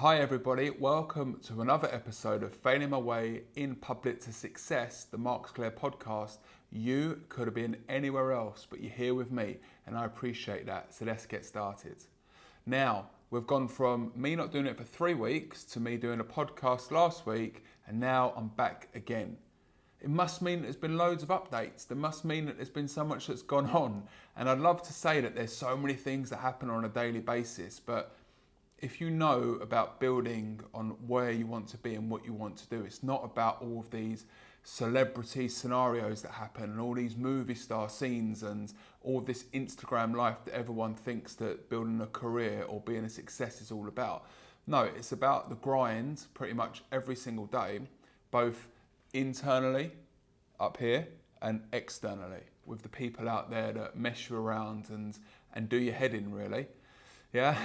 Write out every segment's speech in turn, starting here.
Hi everybody, welcome to another episode of Failing My Way in Public to Success, the Mark Claire podcast. You could have been anywhere else, but you're here with me and I appreciate that. So let's get started. Now, we've gone from me not doing it for 3 weeks to me doing a podcast last week, and now I'm back again. It must mean that there's been loads of updates. There must mean that there's been so much that's gone on. And I'd love to say that there's so many things that happen on a daily basis, but if you know about building on where you want to be and what you want to do, it's not about all of these celebrity scenarios that happen and all these movie star scenes and all this Instagram life that everyone thinks that building a career or being a success is all about. No, it's about the grind pretty much every single day, both internally up here and externally with the people out there that mess you around and do your head in, really. Yeah.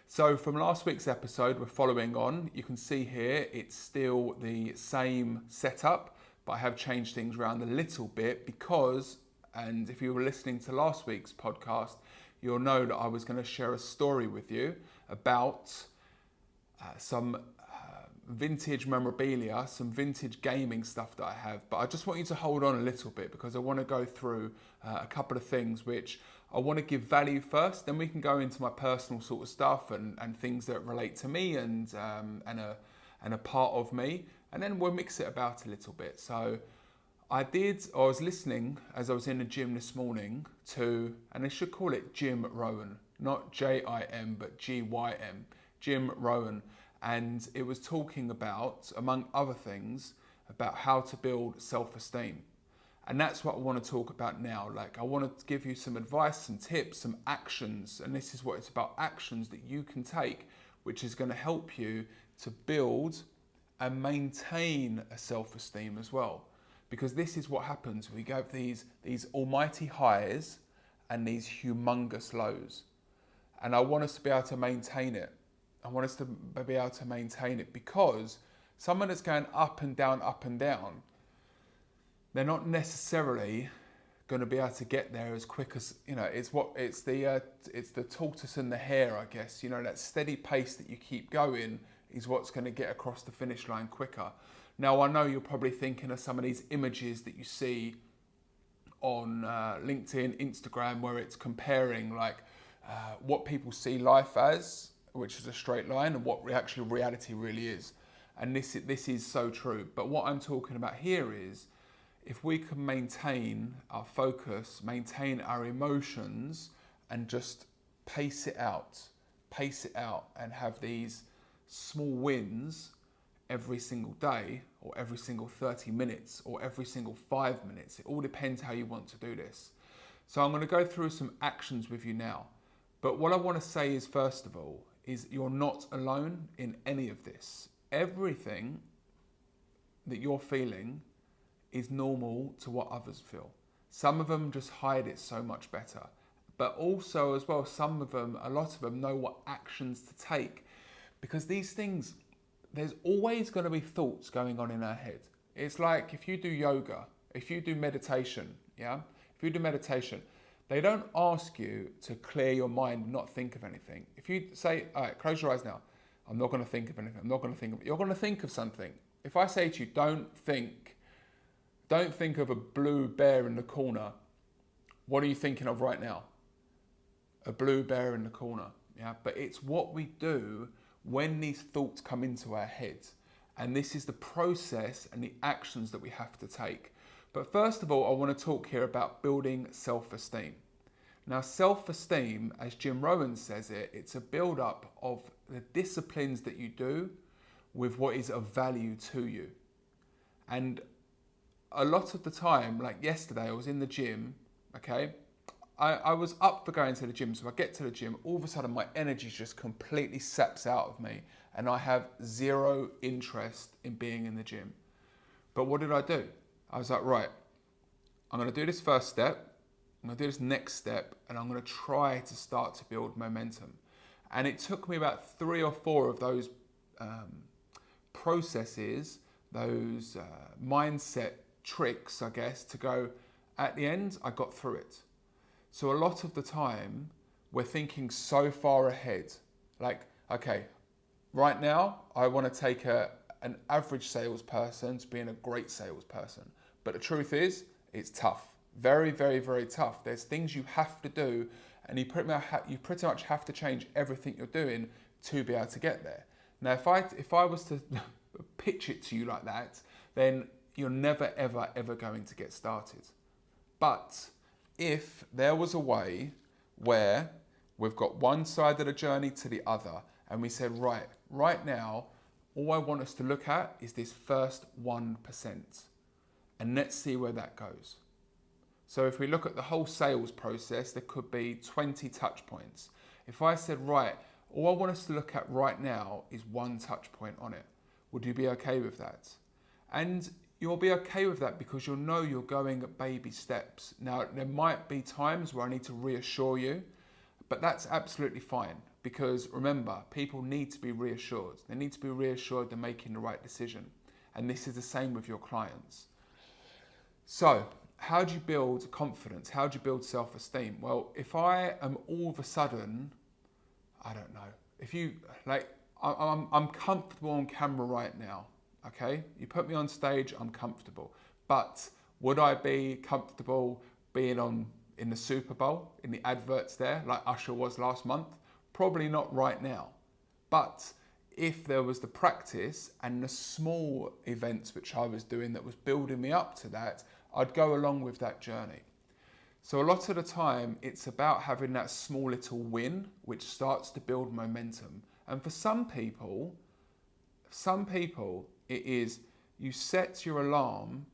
So from last week's episode, we're following on. You can see here, it's still the same setup, but I have changed things around a little bit because, and if you were listening to last week's podcast, you'll know that I was going to share a story with you about some vintage memorabilia, some vintage gaming stuff that I have. But I just want you to hold on a little bit because I want to go through a couple of things which I want to give value first, then we can go into my personal sort of stuff and things that relate to me and a part of me, and then we'll mix it about a little bit. So I was listening as I was in the gym this morning to, and they should call it Jim Rohn, not J-I-M, but G-Y-M, Jim Rohn. And it was talking about, among other things, about how to build self-esteem. And that's what I want to talk about now. Like, I want to give you some advice, some tips, some actions. And this is what it's about, actions that you can take, which is going to help you to build and maintain a self-esteem as well. Because this is what happens. We go these almighty highs and these humongous lows. And I want us to be able to maintain it. I want us to be able to maintain it because someone that's going up and down, they're not necessarily going to be able to get there as quick as, it's the tortoise and the hare, I guess. That steady pace that you keep going is what's going to get across the finish line quicker. Now, I know you're probably thinking of some of these images that you see on LinkedIn, Instagram, where it's comparing what people see life as, which is a straight line, and what actually reality really is. And this is so true. But what I'm talking about here is, if we can maintain our focus, maintain our emotions, and just pace it out, and have these small wins every single day, or every single 30 minutes, or every single 5 minutes. It all depends how you want to do this. So I'm going to go through some actions with you now. But what I want to say is, first of all, is you're not alone in any of this. Everything that you're feeling is normal to what others feel. Some of them just hide it so much better. But also as well, a lot of them know what actions to take. Because these things, there's always going to be thoughts going on in our head. It's like if you do yoga, if you do meditation, they don't ask you to clear your mind and not think of anything. If you say, all right, close your eyes now. I'm not going to think of anything. You're going to think of something. If I say to you, don't think of a blue bear in the corner, what are you thinking of right now? A blue bear in the corner. Yeah, but it's what we do when these thoughts come into our heads. And this is the process and the actions that we have to take. But first of all, I want to talk here about building self-esteem. Now, self-esteem, as Jim Rohn says it's a build-up of the disciplines that you do with what is of value to you. And a lot of the time, like yesterday, I was in the gym, okay? I was up for going to the gym, so I get to the gym, all of a sudden my energy just completely saps out of me and I have zero interest in being in the gym. But what did I do? I was like, right, I'm going to do this first step, I'm going to do this next step, and I'm going to try to start to build momentum. And it took me about 3 or 4 of those processes, those mindset tricks, I guess, to go, at the end, I got through it. So a lot of the time, we're thinking so far ahead. Like, okay, right now, I want to take an average salesperson to being a great salesperson. But the truth is, it's tough. Very, very, very tough. There's things you have to do, and you pretty much have to change everything you're doing to be able to get there. Now, if I was to pitch it to you like that, then you're never, ever, ever going to get started. But if there was a way where we've got one side of the journey to the other, and we said, right now, all I want us to look at is this first 1%, and let's see where that goes. So if we look at the whole sales process, there could be 20 touch points. If I said, right, all I want us to look at right now is one touch point on it, would you be okay with that? And you'll be okay with that because you'll know you're going at baby steps. Now, there might be times where I need to reassure you, but that's absolutely fine because remember, people need to be reassured. They need to be reassured they're making the right decision. And this is the same with your clients. So, how do you build confidence? How do you build self-esteem? Well, if I am all of a sudden, I don't know, if you, like, I'm comfortable on camera right now, okay? You put me on stage, I'm comfortable. But would I be comfortable being in the Super Bowl, in the adverts there, like Usher was last month? Probably not right now. But if there was the practice and the small events which I was doing that was building me up to that, I'd go along with that journey. So a lot of the time, it's about having that small little win, which starts to build momentum. And for some people, it is you set your alarm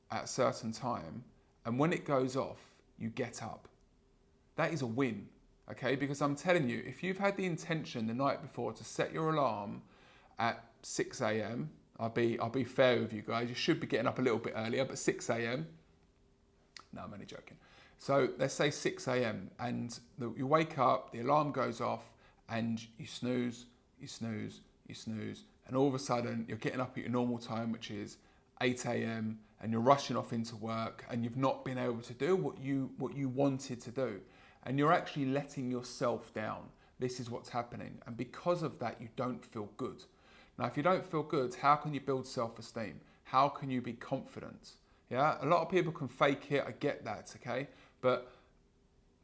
at a certain time, and when it goes off, you get up. That is a win, okay? Because I'm telling you, if you've had the intention the night before to set your alarm at 6 a.m., I'll be fair with you guys, you should be getting up a little bit earlier, but 6 a.m., no, I'm only joking. So let's say 6 a.m. and you wake up, the alarm goes off, and you snooze, and all of a sudden you're getting up at your normal time, which is 8 a.m., and you're rushing off into work, and you've not been able to do what you wanted to do, and you're actually letting yourself down. This is what's happening, and because of that, you don't feel good. Now, if you don't feel good, how can you build self-esteem? How can you be confident? Yeah, a lot of people can fake it, I get that, okay? But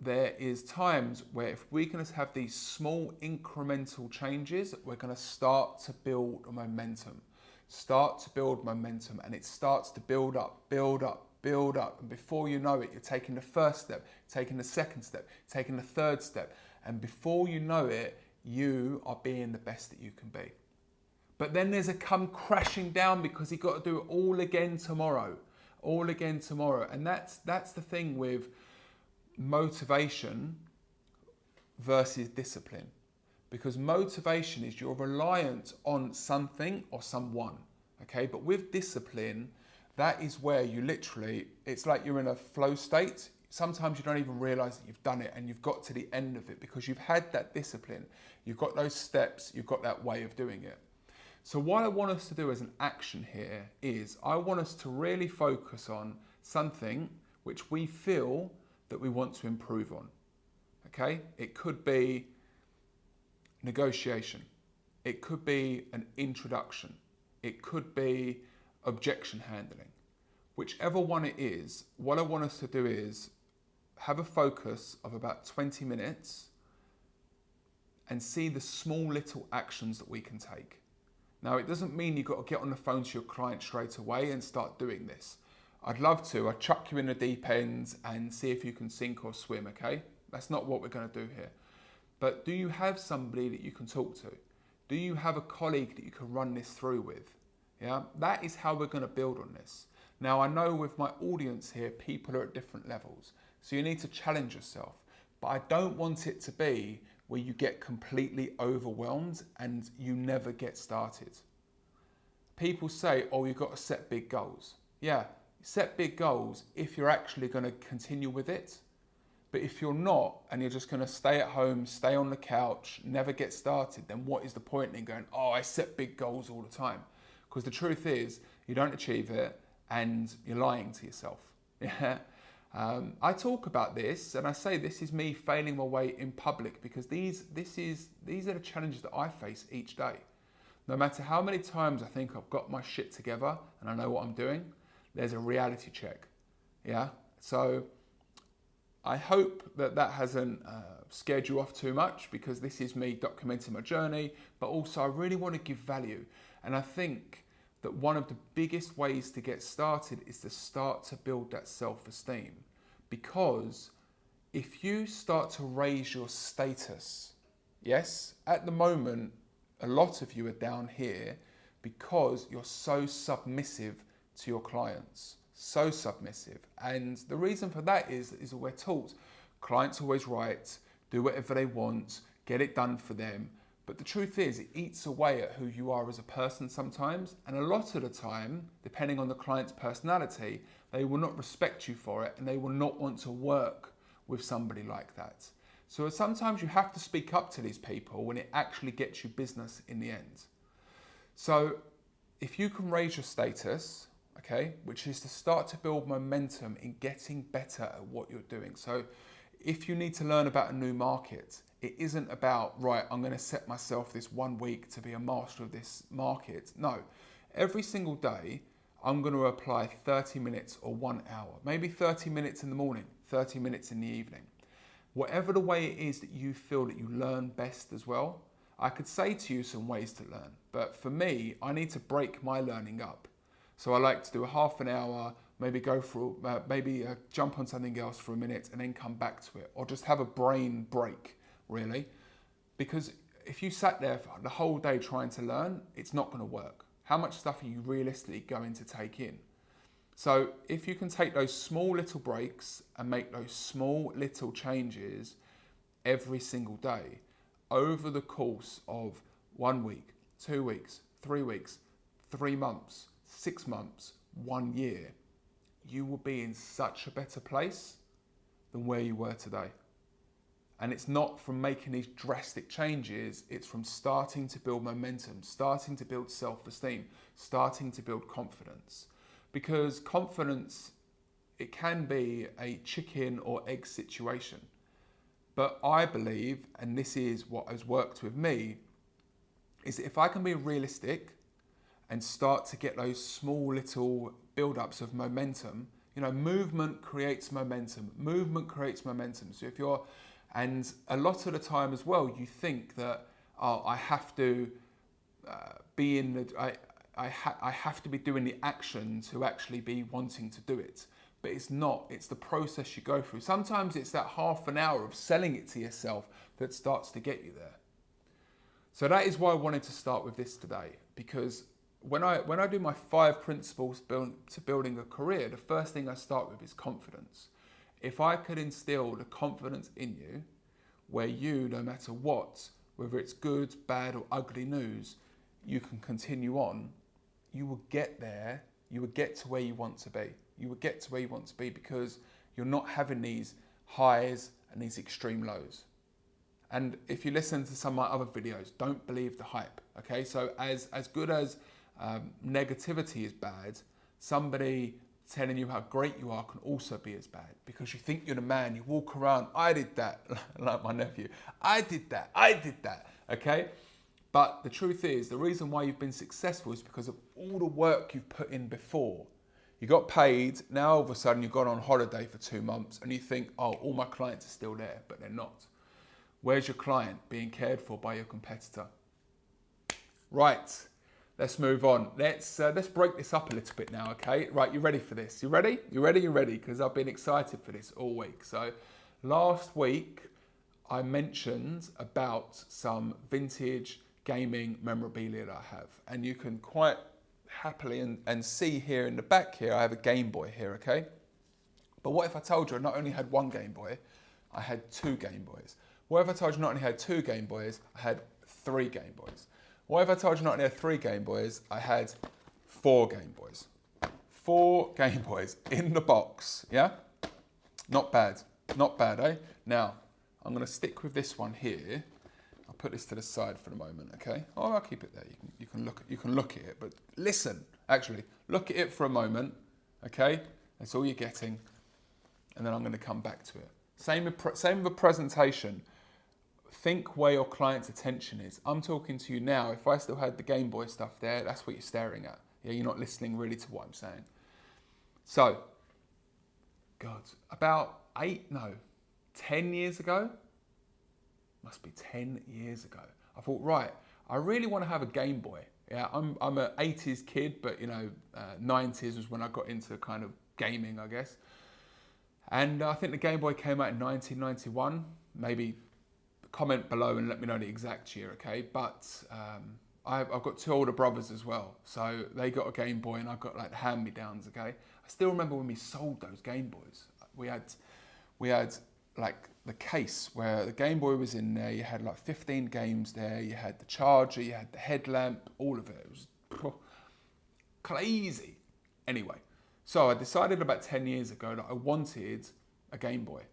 there is times where if we can just have these small incremental changes, we're gonna start to build momentum. And it starts to build up. And before you know it, you're taking the first step, taking the second step, taking the third step. And before you know it, you are being the best that you can be. But then there's a come crashing down because you've got to do it all again tomorrow. And that's the thing with motivation versus discipline. Because motivation is you're reliant on something or someone, okay? But with discipline, that is where you literally, it's like you're in a flow state. Sometimes you don't even realize that you've done it and you've got to the end of it because you've had that discipline. You've got those steps, you've got that way of doing it. So what I want us to do as an action here is I want us to really focus on something which we feel that we want to improve on, okay? It could be negotiation. It could be an introduction. It could be objection handling. Whichever one it is, what I want us to do is have a focus of about 20 minutes and see the small little actions that we can take. Now, it doesn't mean you've got to get on the phone to your client straight away and start doing this. I'd love to. I'd chuck you in the deep end and see if you can sink or swim, okay? That's not what we're going to do here. But do you have somebody that you can talk to? Do you have a colleague that you can run this through with? Yeah, that is how we're going to build on this. Now, I know with my audience here, people are at different levels. So you need to challenge yourself. But I don't want it to be where you get completely overwhelmed and you never get started. People say, oh, you've got to set big goals. Yeah, set big goals if you're actually going to continue with it. But if you're not, and you're just going to stay at home, stay on the couch, never get started, then what is the point in going, oh, I set big goals all the time? Because the truth is, you don't achieve it and you're lying to yourself. Yeah. I talk about this and I say this is me failing my way in public because these are the challenges that I face each day. No matter how many times I think I've got my shit together and I know what I'm doing, there's a reality check. Yeah. So I hope that hasn't scared you off too much, because this is me documenting my journey, but also I really want to give value. And I think that one of the biggest ways to get started is to start to build that self-esteem. Because if you start to raise your status, yes, at the moment, a lot of you are down here because you're so submissive to your clients. So submissive. And the reason for that is that we're taught clients always right, do whatever they want, get it done for them. But the truth is, it eats away at who you are as a person sometimes. And a lot of the time, depending on the client's personality, they will not respect you for it and they will not want to work with somebody like that. So sometimes you have to speak up to these people when it actually gets you business in the end. So if you can raise your status, okay, which is to start to build momentum in getting better at what you're doing. So if you need to learn about a new market, it isn't about, right, I'm going to set myself this 1 week to be a master of this market. No, every single day, I'm going to apply 30 minutes or 1 hour, maybe 30 minutes in the morning, 30 minutes in the evening. Whatever the way it is that you feel that you learn best as well. I could say to you some ways to learn, but for me, I need to break my learning up. So I like to do a half an hour, maybe go for, jump on something else for a minute and then come back to it, or just have a brain break, really. Because if you sat there for the whole day trying to learn, it's not going to work. How much stuff are you realistically going to take in? So if you can take those small little breaks and make those small little changes every single day over the course of 1 week, 2 weeks, 3 weeks, 3 months, 6 months, 1 year, you will be in such a better place than where you were today. And it's not from making these drastic changes, it's from starting to build momentum, starting to build self-esteem, starting to build confidence. Because confidence, it can be a chicken or egg situation. But I believe, and this is what has worked with me, is that if I can be realistic and start to get those small little build-ups of momentum, movement creates momentum. Movement creates momentum. So if you're, and a lot of the time as well, you think that, I have to be in the, I have to be doing the action to actually be wanting to do it. But it's not, it's the process you go through. Sometimes it's that half an hour of selling it to yourself that starts to get you there. So that is why I wanted to start with this today, because when I do my 5 principles to building a career, the first thing I start with is confidence. If I could instill the confidence in you, where you, no matter what, whether it's good, bad or ugly news, you can continue on, you will get there, you will get to where you want to be. You will get to where you want to be because you're not having these highs and these extreme lows. And if you listen to some of my other videos, don't believe the hype, okay? So as good as negativity is bad, somebody telling you how great you are can also be as bad, because you think you're the man, you walk around, I did that, like my nephew, I did that, okay? But the truth is, the reason why you've been successful is because of all the work you've put in before. You got paid, now all of a sudden you've gone on holiday for 2 months and you think, oh, all my clients are still there, but they're not. Where's your client being cared for by your competitor? Right, let's move on. Let's break this up a little bit now, okay? Right, you ready for this? You ready? You ready? Because I've been excited for this all week. So last week, I mentioned about some vintage gaming memorabilia that I have. And you can quite happily and see here in the back here, I have a Game Boy here, okay? But what if I told you I not only had 1 Game Boy, I had 2 Game Boys? What if I told you not only had 2 Game Boys, I had 3 Game Boys? What if I told you not only had 3 Game Boys, I had 4 Game Boys? 4 Game Boys in the box, yeah? Not bad, eh? Now, I'm gonna stick with this one here. I'll put this to the side for the moment, okay? Oh, I'll keep it there. You can look at it, but listen. Actually, look at it for a moment, okay? That's all you're getting. and then I'm going to come back to it. Same with the presentation. Think where your client's attention is. I'm talking to you now. If I still had the Game Boy stuff there, that's what you're staring at. Yeah, you're not listening really to what I'm saying. So, God, about 10 years ago, must be 10 years ago, I thought, right, I really want to have a Game Boy. Yeah, I'm an 80s kid, but 90s was when I got into kind of gaming, I guess. And I think the Game Boy came out in 1991. Maybe comment below and let me know the exact year, okay? But I've got two older brothers as well, so they got a Game Boy and I got like the hand-me-downs, okay? I still remember when we sold those Game Boys. We had like the case where the Game Boy was in there. You had like 15 games there. You had the charger, you had the headlamp, all of it. It was crazy. Anyway, so I decided about 10 years ago that I wanted a Game Boy.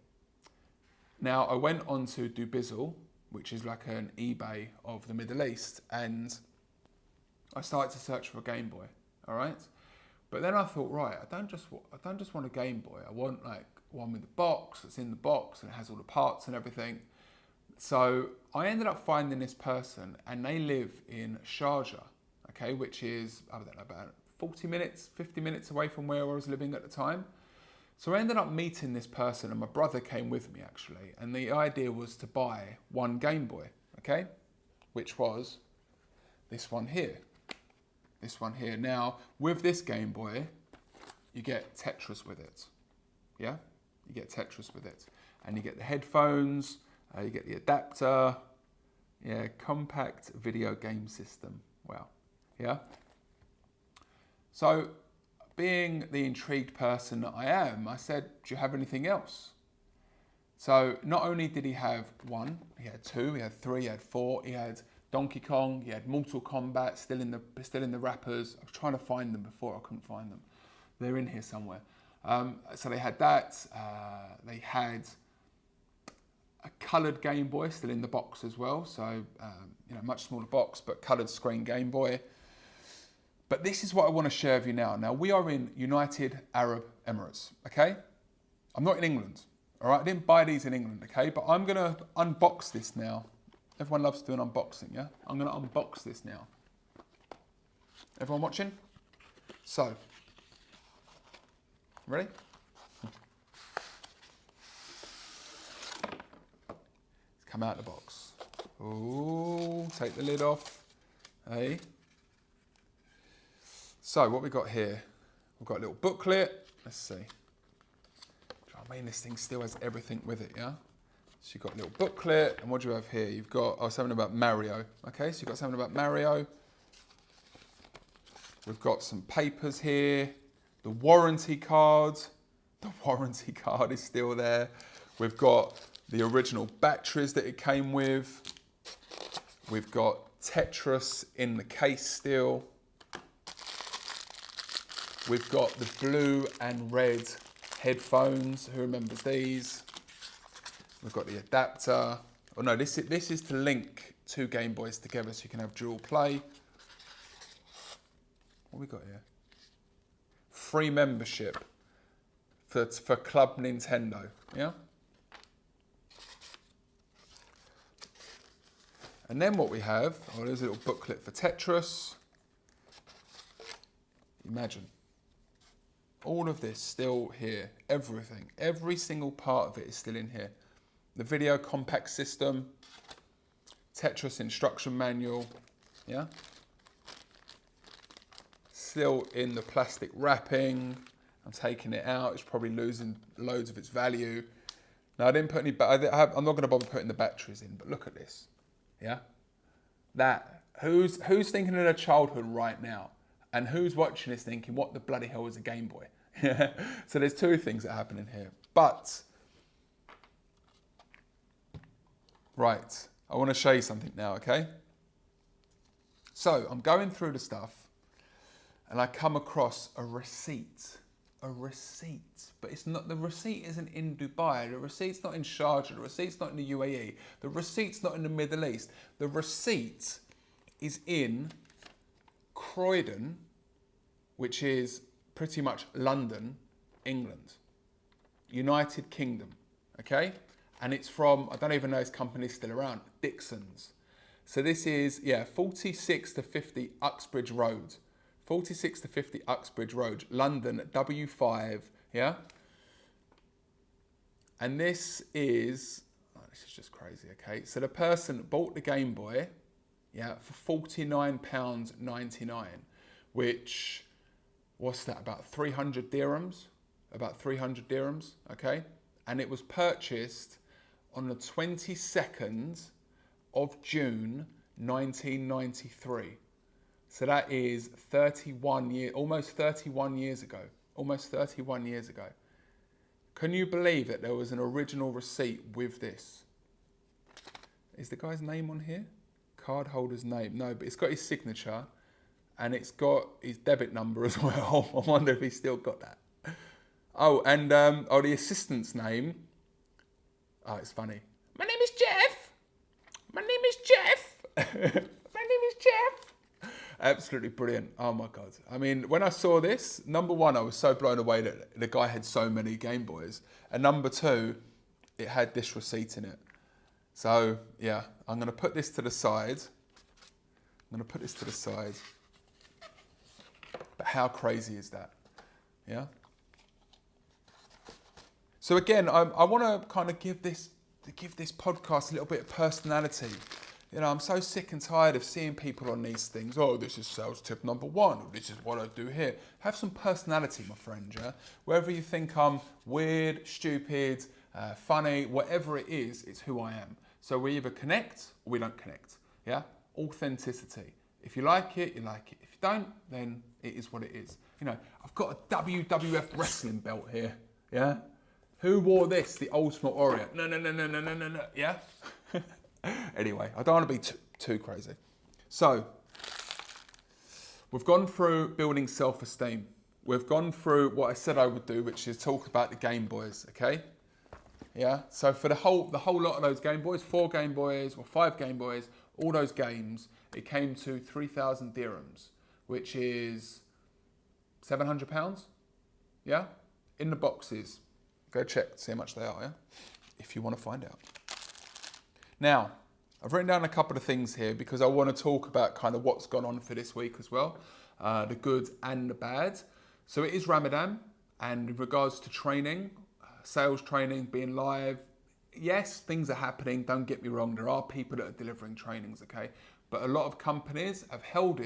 Now, I went on to Build, which is like an eBay of the Middle East, and I started to search for a Game Boy, all right? But then I thought, right, I don't just want a Game Boy. I want like one with the box, that's in the box, and it has all the parts and everything. So I ended up finding this person, and they live in Sharjah, okay, which is, I don't know, about 40 minutes, 50 minutes away from where I was living at the time. So I ended up meeting this person, and my brother came with me actually, and the idea was to buy one Game Boy, okay, which was this one here. This one here. Now, with this Game Boy, you get Tetris with it, yeah? You get Tetris with it. And you get the headphones, you get the adapter, yeah, compact video game system. Wow, yeah? So, being the intrigued person that I am, I said, do you have anything else? So not only did he have one, he had two, he had three, he had four, he had Donkey Kong, he had Mortal Kombat, still in the wrappers. I was trying to find them before, I couldn't find them. They're in here somewhere. So they had that, they had a coloured Game Boy still in the box as well. So, much smaller box, but coloured screen Game Boy. But this is what I want to share with you now. Now, we are in United Arab Emirates, okay? I'm not in England, all right? I didn't buy these in England, okay? But I'm going to unbox this now. Everyone loves doing unboxing, yeah? I'm going to unbox this now. Everyone watching? So, ready? It's come out of the box. Ooh, take the lid off. Hey. So what we got here, we've got a little booklet. Let's see. I mean, this thing still has everything with it, yeah? So you've got a little booklet, and what do you have here? You've got, something about Mario. Okay, so you've got something about Mario. We've got some papers here. The warranty card. The warranty card is still there. We've got the original batteries that it came with. We've got Tetris in the case still. We've got the blue and red headphones. Who remembers these? We've got the adapter. Oh no, this is to link two Game Boys together so you can have dual play. What we got here? Free membership for Club Nintendo. Yeah. And then what we have? Oh, there's a little booklet for Tetris. Imagine. All of this still here, everything, every single part of it is still in here. The video compact system, Tetris instruction manual, yeah? Still in the plastic wrapping. I'm taking it out, it's probably losing loads of its value. Now I didn't put any, I'm not gonna bother putting the batteries in, but look at this, yeah? Who's thinking of their childhood right now? And who's watching this thinking, what the bloody hell is a Game Boy? So there's two things that happen in here. But, right, I want to show you something now, okay? So I'm going through the stuff and I come across a receipt. A receipt. But it's not, the receipt isn't in Dubai. The receipt's not in Sharjah. The receipt's not in the UAE. The receipt's not in the Middle East. The receipt is in Croydon, which is pretty much London, England. United Kingdom, okay? And it's from, I don't even know this company's still around, Dixon's. So this is, 46 to 50 Uxbridge Road. 46 to 50 Uxbridge Road, London, W5, yeah? And this is just crazy, okay? So the person bought the Game Boy, for £49.99, which, what's that, about 300 dirhams? About 300 dirhams, okay? And it was purchased on the 22nd of June, 1993. So that is almost 31 years ago. Almost 31 years ago. Can you believe that there was an original receipt with this? Is the guy's name on here? Card holder's name. No, but it's got his signature and it's got his debit number as well. I wonder if he's still got that. Oh, and the assistant's name. Oh, it's funny. My name is Jeff. My name is Jeff. My name is Jeff. Absolutely brilliant. Oh my God. I mean, when I saw this, number one, I was so blown away that the guy had so many Game Boys. And number two, it had this receipt in it. So yeah, I'm going to put this to the side. But how crazy is that? Yeah. So again, I want to kind of give this podcast a little bit of personality. You know, I'm so sick and tired of seeing people on these things. Oh, this is sales tip number one. This is what I do here. Have some personality, my friend, yeah? Whether you think I'm weird, stupid, funny, whatever it is, it's who I am. So we either connect or we don't connect, yeah? Authenticity. If you like it, you like it. If you don't, then it is what it is. You know, I've got a WWF wrestling belt here, yeah? Who wore this? The Ultimate Warrior. No, yeah? Anyway, I don't want to be too crazy. So, we've gone through building self-esteem. We've gone through what I said I would do, which is talk about the Game Boys, okay? Yeah, so for the whole lot of those Game Boys, 4 Game Boys or 5 Game Boys, all those games, it came to 3,000 dirhams, which is £700, yeah? In the boxes. Go check to see how much they are, yeah? If you want to find out. Now, I've written down a couple of things here because I want to talk about kind of what's gone on for this week as well, the good and the bad. So it is Ramadan, and in regards to training, sales training, being live, yes, things are happening, don't get me wrong, there are people that are delivering trainings, okay? But a lot of companies have held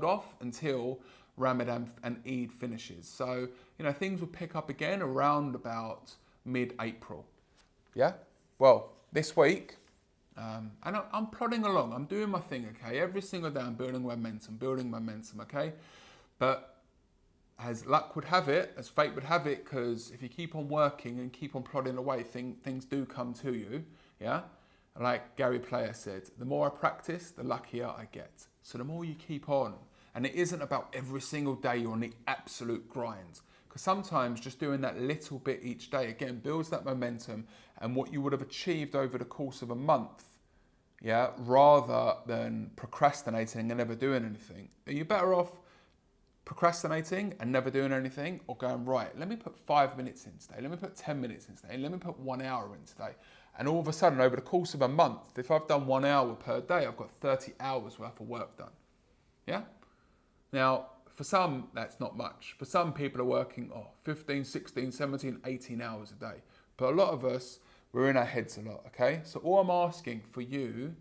off until Ramadan and Eid finishes. So, you know, things will pick up again around about mid-April. Yeah? Well, this week, and I'm plodding along, I'm doing my thing, okay? Every single day I'm building momentum, okay? But as luck would have it, as fate would have it, because if you keep on working and keep on plodding away, things do come to you, yeah? Like Gary Player said, the more I practice, the luckier I get. So the more you keep on, and it isn't about every single day you're on the absolute grind. Because sometimes just doing that little bit each day, again, builds that momentum and what you would have achieved over the course of a month, yeah, rather than procrastinating and never doing anything. Are you better off procrastinating and never doing anything, or going, right, let me put 5 minutes in today, let me put 10 minutes in today, let me put 1 hour in today. And all of a sudden, over the course of a month, if I've done 1 hour per day, I've got 30 hours worth of work done, yeah? Now, for some, that's not much. For some people are working 15, 16, 17, 18 hours a day. But a lot of us, we're in our heads a lot, okay? So all I'm asking for you,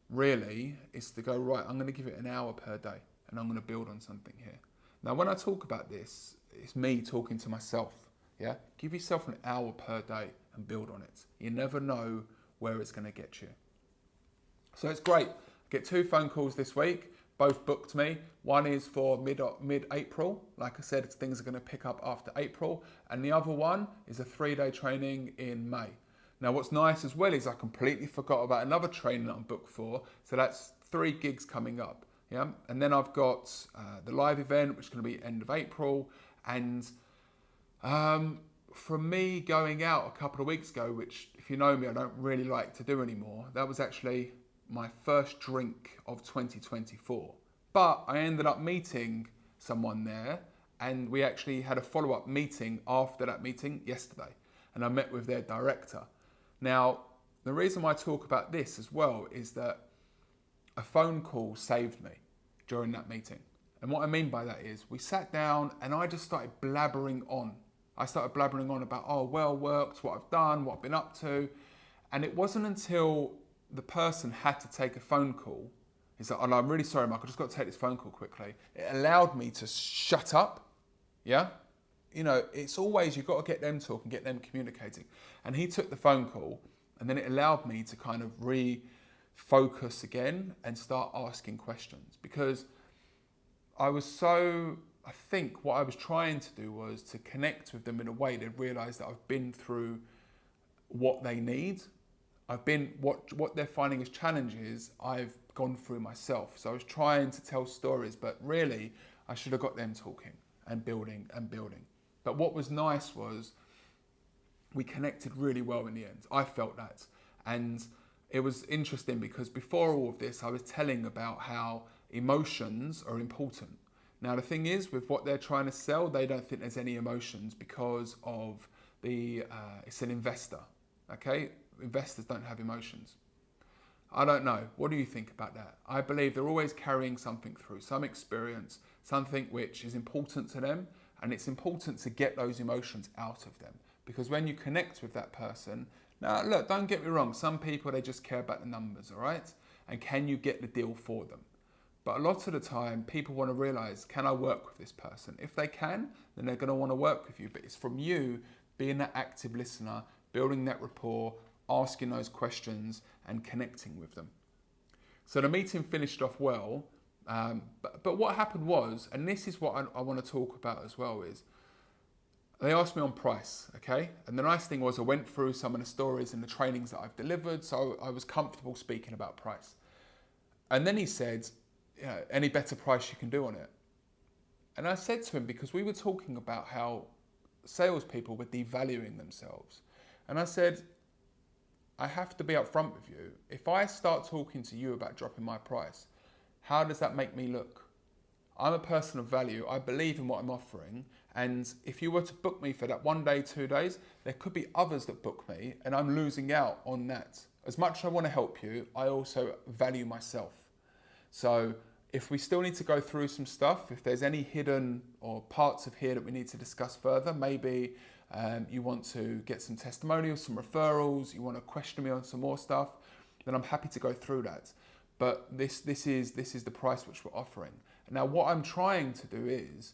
really, is to go, right, I'm going to give it an hour per day, and I'm going to build on something here. Now, when I talk about this, it's me talking to myself, yeah? Give yourself an hour per day and build on it. You never know where it's going to get you. So it's great. I get 2 phone calls this week. Both booked me. One is for mid-April. Like I said, things are going to pick up after April. And the other one is a 3-day training in May. Now, what's nice as well is I completely forgot about another training that I'm booked for. So that's 3 gigs coming up. Yeah. And then I've got the live event, which is going to be end of April. And from me going out a couple of weeks ago, which if you know me, I don't really like to do anymore. That was actually my first drink of 2024. But I ended up meeting someone there, and we actually had a follow-up meeting after that meeting yesterday. and I met with their director. Now, the reason why I talk about this as well is that a phone call saved me during that meeting. And what I mean by that is we sat down and I just started blabbering on. I started blabbering on about, worked, what I've done, what I've been up to. And it wasn't until the person had to take a phone call. He's like, I'm really sorry, Mark, I just got to take this phone call quickly. It allowed me to shut up. Yeah? It's always, you've got to get them talking, get them communicating. And he took the phone call, and then it allowed me to kind of refocus again and start asking questions, because I think what I was trying to do was to connect with them in a way they'd realise that I've been through what they need. What they're finding as challenges, I've gone through myself. So I was trying to tell stories, but really I should have got them talking and building. But what was nice was we connected really well in the end. I felt that. And it was interesting because before all of this, I was telling about how emotions are important. Now, the thing is, with what they're trying to sell, they don't think there's any emotions because of it's an investor, okay? Investors don't have emotions. I don't know. What do you think about that? I believe they're always carrying something through, some experience, something which is important to them, and it's important to get those emotions out of them. Because when you connect with that person, now look, don't get me wrong, some people, they just care about the numbers, all right? And can you get the deal for them? But a lot of the time, people want to realize, can I work with this person? If they can, then they're going to want to work with you. But it's from you being that active listener, building that rapport, asking those questions and connecting with them. So the meeting finished off well, but what happened was, and this is what I want to talk about as well, is they asked me on price, okay? And the nice thing was I went through some of the stories and the trainings that I've delivered, so I was comfortable speaking about price. And then he said, any better price you can do on it? And I said to him, because we were talking about how salespeople were devaluing themselves. And I said, I have to be upfront with you. If I start talking to you about dropping my price, how does that make me look? I'm a person of value. I believe in what I'm offering. And if you were to book me for that 1 day, 2 days, there could be others that book me and I'm losing out on that. As much as I want to help you, I also value myself. So if we still need to go through some stuff, if there's any hidden or parts of here that we need to discuss further, maybe you want to get some testimonials, some referrals, you want to question me on some more stuff, then I'm happy to go through that. But this is the price which we're offering. Now, what I'm trying to do is,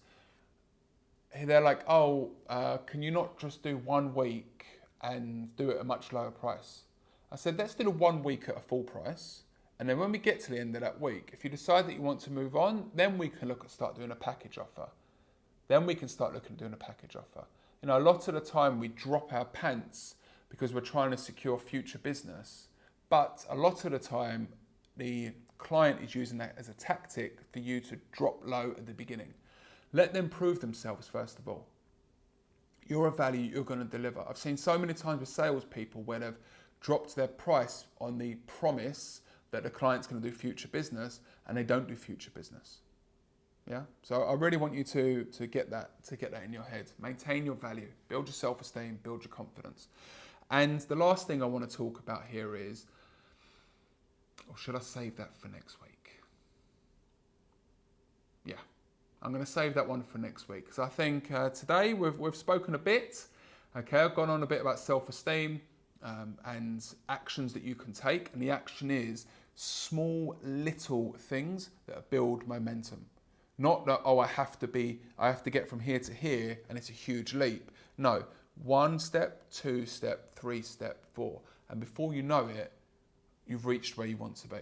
they're like, can you not just do 1 week and do it at a much lower price? I said, let's do the 1 week at a full price. And then when we get to the end of that week, if you decide that you want to move on, then we can look at start doing a package offer. Then we can start looking at doing a package offer. A lot of the time we drop our pants because we're trying to secure future business. But a lot of the time, the client is using that as a tactic for you to drop low at the beginning. Let them prove themselves first of all. You're a value, you're going to deliver. I've seen so many times with salespeople where they've dropped their price on the promise that the client's going to do future business, and they don't do future business. Yeah. So I really want you to get that in your head. Maintain your value, build your self-esteem, build your confidence. And the last thing I want to talk about here is, or should I save that for next week? Yeah, I'm going to save that one for next week, because I think today we've spoken a bit. Okay, I've gone on a bit about self-esteem and actions that you can take, and the action is small little things that build momentum. Not that, I have to get from here to here and it's a huge leap. No, 1 step, 2 step, 3 step, 4. And before you know it, you've reached where you want to be.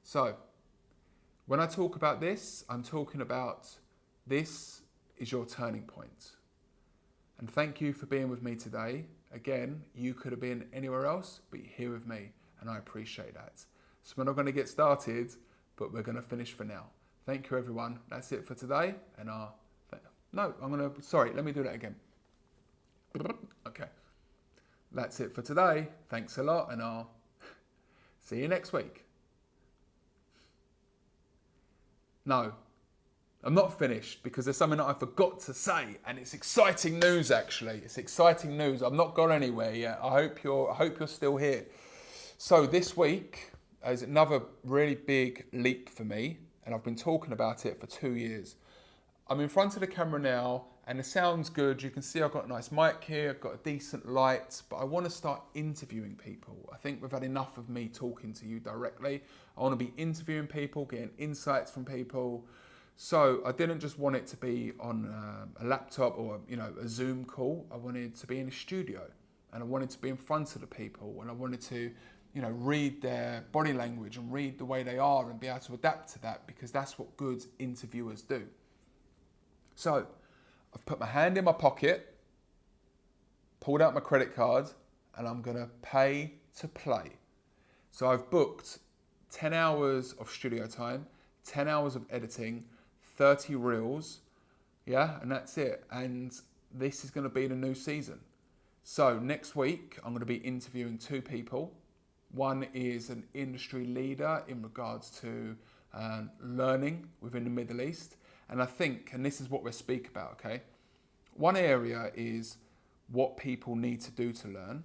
So when I talk about this, I'm talking about this is your turning point. And thank you for being with me today. Again, you could have been anywhere else, but you're here with me, and I appreciate that. So we're not going to get started, but we're going to finish for now. Thank you, everyone. That's it for today. And let me do that again. Okay. That's it for today. Thanks a lot, and I'll see you next week. No, I'm not finished because there's something that I forgot to say, and it's exciting news. Actually, it's exciting news. I've not gone anywhere yet. I hope you're still here. So this week is another really big leap for me, and I've been talking about it for 2 years. I'm in front of the camera now, and it sounds good. You can see I've got a nice mic here. I've got a decent light, but I want to start interviewing people. I think we've had enough of me talking to you directly. I want to be interviewing people, getting insights from people. So I didn't just want it to be on a laptop or a Zoom call. I wanted to be in a studio, and I wanted to be in front of the people, and I wanted to read their body language and read the way they are and be able to adapt to that, because that's what good interviewers do. So I've put my hand in my pocket, pulled out my credit card, and I'm gonna pay to play. So I've booked 10 hours of studio time, 10 hours of editing, 30 reels, and that's it. And this is going to be the new season. So next week, I'm going to be interviewing 2 people. One is an industry leader in regards to learning within the Middle East. And I think, and this is what we'll speak about, okay? One area is what people need to do to learn.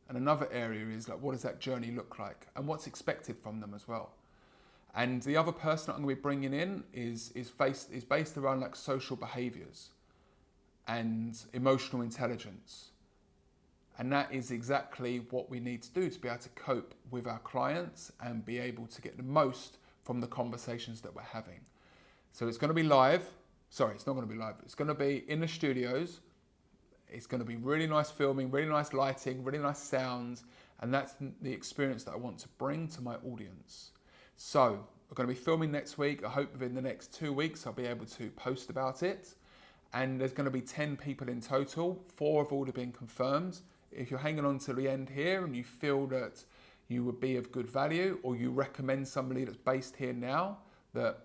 And another area is like, what does that journey look like? And what's expected from them as well. And the other person that I'm going to be bringing in is based around like social behaviors and emotional intelligence. And that is exactly what we need to do to be able to cope with our clients and be able to get the most from the conversations that we're having. So it's going to be live. Sorry, it's not going to be live. It's going to be in the studios. It's going to be really nice filming, really nice lighting, really nice sounds. And that's the experience that I want to bring to my audience. So we're going to be filming next week. I hope within the next 2 weeks I'll be able to post about it. And there's going to be 10 people in total. 4 have already been confirmed. If you're hanging on to the end here and you feel that you would be of good value, or you recommend somebody that's based here now that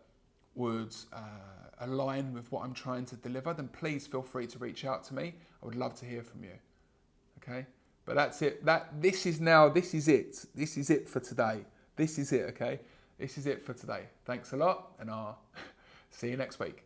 would align with what I'm trying to deliver, then please feel free to reach out to me. I would love to hear from you. Okay? But that's it. This is it. This is it for today. This is it, okay? This is it for today. Thanks a lot, and I'll see you next week.